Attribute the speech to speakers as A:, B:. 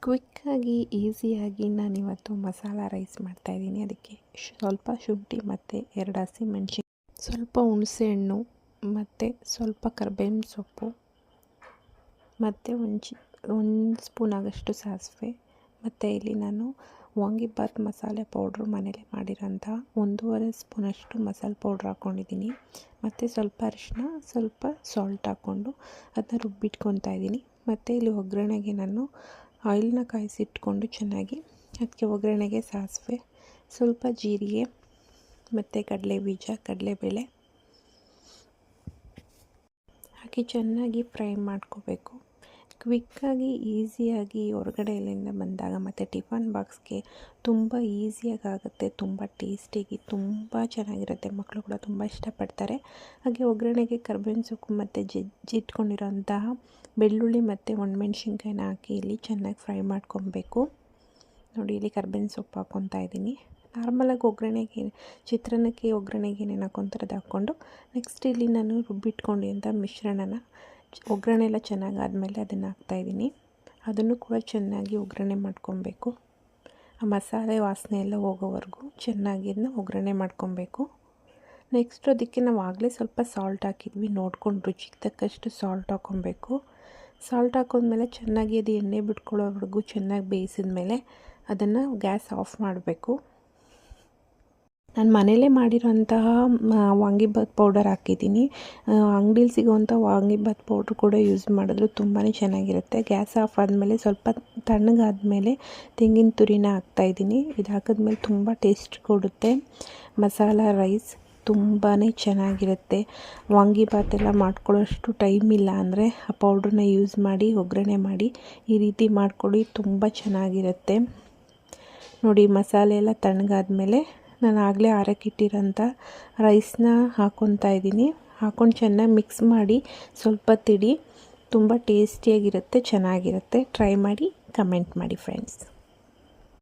A: ಕ್ವಿಕ್ಕಾಗಿ ಈಸಿಯಾಗಿ ನಾನಿವತ್ತು ಮಸಾಲ ರೈಸ್ ಮಾಡ್ತಾಯಿದ್ದೀನಿ. ಅದಕ್ಕೆ ಸ್ವಲ್ಪ ಶುಂಠಿ ಮತ್ತು 2 ಹಸಿಮೆಣಸಿನ್ಕಾಯಿ, ಸ್ವಲ್ಪ ಹುಣಸೆಹಣ್ಣು ಮತ್ತು ಸ್ವಲ್ಪ ಕರಿಬೇವಿನ ಸೊಪ್ಪು ಮತ್ತು ಒಂದು ಸ್ಪೂನ್ ಆಗಷ್ಟು ಸಾಸಿವೆ ಮತ್ತು ಇಲ್ಲಿ ನಾನು ವಾಂಗಿಬಾತ್ ಮಸಾಲೆ ಪೌಡ್ರು ಮನೇಲಿ ಮಾಡಿರೋಂಥ 1.5 ಸ್ಪೂನಷ್ಟು ಮಸಾಲೆ ಪೌಡ್ರ್ ಹಾಕ್ಕೊಂಡಿದ್ದೀನಿ ಮತ್ತು ಸ್ವಲ್ಪ ಅರಿಶಿನ, ಸ್ವಲ್ಪ ಸಾಲ್ಟ್ ಹಾಕ್ಕೊಂಡು ಅದನ್ನ ರುಬ್ಬಿಟ್ಕೊತಾ ಇದ್ದೀನಿ. ಮತ್ತು ಇಲ್ಲಿ ಒಗ್ಗರಣೆಗೆ ನಾನು ಆಯಿಲ್ನ ಕಾಯಿಸಿಟ್ಕೊಂಡು ಚೆನ್ನಾಗಿ ಅದಕ್ಕೆ ಒಗ್ಗರಣೆಗೆ ಸಾಸಿವೆ, ಸ್ವಲ್ಪ ಜೀರಿಗೆ ಮತ್ತು ಕಡಲೆಬೇಳೆ ಹಾಕಿ ಚೆನ್ನಾಗಿ ಫ್ರೈ ಮಾಡ್ಕೋಬೇಕು. ಕ್ವಿಕ್ಕಾಗಿ ಈಸಿಯಾಗಿ ಹೊರಗಡೆಯಿಂದ ಬಂದಾಗ ಮತ್ತು ಟಿಫನ್ ಬಾಕ್ಸ್ಗೆ ತುಂಬ ಈಸಿಯಾಗಿ ಆಗುತ್ತೆ, ತುಂಬ ಟೇಸ್ಟಿಯಾಗಿ ತುಂಬ ಚೆನ್ನಾಗಿರುತ್ತೆ. ಮಕ್ಕಳು ಕೂಡ ತುಂಬ ಇಷ್ಟಪಡ್ತಾರೆ. ಹಾಗೆ ಒಗ್ಗರಣೆಗೆ ಕರಿಬೇವಿನ ಸೊಪ್ಪು ಮತ್ತು ಜಜ್ಜಿಟ್ಕೊಂಡಿರೋಂತಹ ಬೆಳ್ಳುಳ್ಳಿ ಮತ್ತು ಒಣಮೆಣ್ಸಿನ್ಕಾಯಿನ ಹಾಕಿ ಇಲ್ಲಿ ಚೆನ್ನಾಗಿ ಫ್ರೈ ಮಾಡ್ಕೊಬೇಕು. ನೋಡಿ, ಇಲ್ಲಿ ಕರಿಬೇವಿನ ಸೊಪ್ಪು ಹಾಕ್ಕೊತಾ ಇದ್ದೀನಿ. ನಾರ್ಮಲಾಗಿ ಒಗ್ಗರಣೆಗೆ ಚಿತ್ರಾನ್ನಕ್ಕೆ ಒಗ್ಗರಣೆಗೆ ಏನೇನು ಹಾಕ್ಕೊತಾರೆ ಅದು ಹಾಕ್ಕೊಂಡು ನೆಕ್ಸ್ಟ್ ಇಲ್ಲಿ ನಾನು ರುಬ್ಬಿಟ್ಕೊಂಡಿದ್ದ ಮಿಶ್ರಣನ ಒಗ್ಗರಣೆ ಎಲ್ಲ ಚೆನ್ನಾಗಿ ಆದಮೇಲೆ ಅದನ್ನು ಹಾಕ್ತಾಯಿದ್ದೀನಿ. ಅದನ್ನು ಕೂಡ ಚೆನ್ನಾಗಿ ಒಗ್ಗರಣೆ ಮಾಡ್ಕೊಬೇಕು. ಆ ಮಸಾಲೆ ವಾಸನೆ ಎಲ್ಲ ಹೋಗೋವರೆಗೂ ಚೆನ್ನಾಗಿ ಅದನ್ನ ಒಗ್ಗರಣೆ ಮಾಡ್ಕೊಬೇಕು. ನೆಕ್ಸ್ಟ್ ಅದಕ್ಕೆ ನಾವು ಆಗಲೇ ಸ್ವಲ್ಪ ಸಾಲ್ಟ್ ಹಾಕಿದ್ವಿ, ನೋಡ್ಕೊಂಡು ರುಚಿಗೆ ತಕ್ಕಷ್ಟು ಸಾಲ್ಟ್ ಹಾಕ್ಕೊಬೇಕು. ಸಾಲ್ಟ್ ಹಾಕೊಂಡ್ಮೇಲೆ ಚೆನ್ನಾಗಿ ಅದು ಎಣ್ಣೆ ಬಿಟ್ಕೊಳ್ಳೋವರೆಗೂ ಚೆನ್ನಾಗಿ ಬೇಯಿಸಿದ ಮೇಲೆ ಅದನ್ನು ಗ್ಯಾಸ್ ಆಫ್ ಮಾಡಬೇಕು. ನಾನು ಮನೇಲೇ ಮಾಡಿರೋಂತಹ ವಾಂಗಿಬಾತ್ ಪೌಡರ್ ಹಾಕಿದ್ದೀನಿ. ಅಂಗಡೀಲಿ ಸಿಗೋವಂಥ ವಾಂಗಿಬಾತ್ ಪೌಡ್ರ್ ಕೂಡ ಯೂಸ್ ಮಾಡಿದ್ರು ತುಂಬಾ ಚೆನ್ನಾಗಿರುತ್ತೆ. ಗ್ಯಾಸ್ ಆಫ್ ಆದಮೇಲೆ ಸ್ವಲ್ಪ ತಣ್ಣಗಾದಮೇಲೆ ತೆಂಗಿನ ತುರಿನ ಹಾಕ್ತಾಯಿದ್ದೀನಿ. ಇದು ಹಾಕಿದ್ಮೇಲೆ ತುಂಬ ಟೇಸ್ಟ್ ಕೊಡುತ್ತೆ. ಮಸಾಲ ರೈಸ್ ತುಂಬಾ ಚೆನ್ನಾಗಿರುತ್ತೆ. ವಾಂಗಿಬಾತ್ ಎಲ್ಲ ಮಾಡ್ಕೊಳ್ಳೋಷ್ಟು ಟೈಮ್ ಇಲ್ಲ ಅಂದರೆ ಆ ಪೌಡ್ರನ್ನ ಯೂಸ್ ಮಾಡಿ ಒಗ್ಗರಣೆ ಮಾಡಿ ಈ ರೀತಿ ಮಾಡ್ಕೊಳ್ಳಿ, ತುಂಬ ಚೆನ್ನಾಗಿರುತ್ತೆ. ನೋಡಿ, ಮಸಾಲೆ ಎಲ್ಲ ತಣ್ಣಗಾದ್ಮೇಲೆ ನಾನು ಆಗಲೇ ಆರಕ್ಕಿಟ್ಟಿರೋಂಥ ರೈಸ್ನ ಹಾಕ್ಕೊತಾ ಇದ್ದೀನಿ. ಹಾಕ್ಕೊಂಡು ಚೆನ್ನಾಗಿ ಮಿಕ್ಸ್ ಮಾಡಿ ಸ್ವಲ್ಪ ತಿಡಿ, ತುಂಬ ಟೇಸ್ಟಿಯಾಗಿರುತ್ತೆ, ಚೆನ್ನಾಗಿರುತ್ತೆ. ಟ್ರೈ ಮಾಡಿ ಕಮೆಂಟ್ ಮಾಡಿ ಫ್ರೆಂಡ್ಸ್.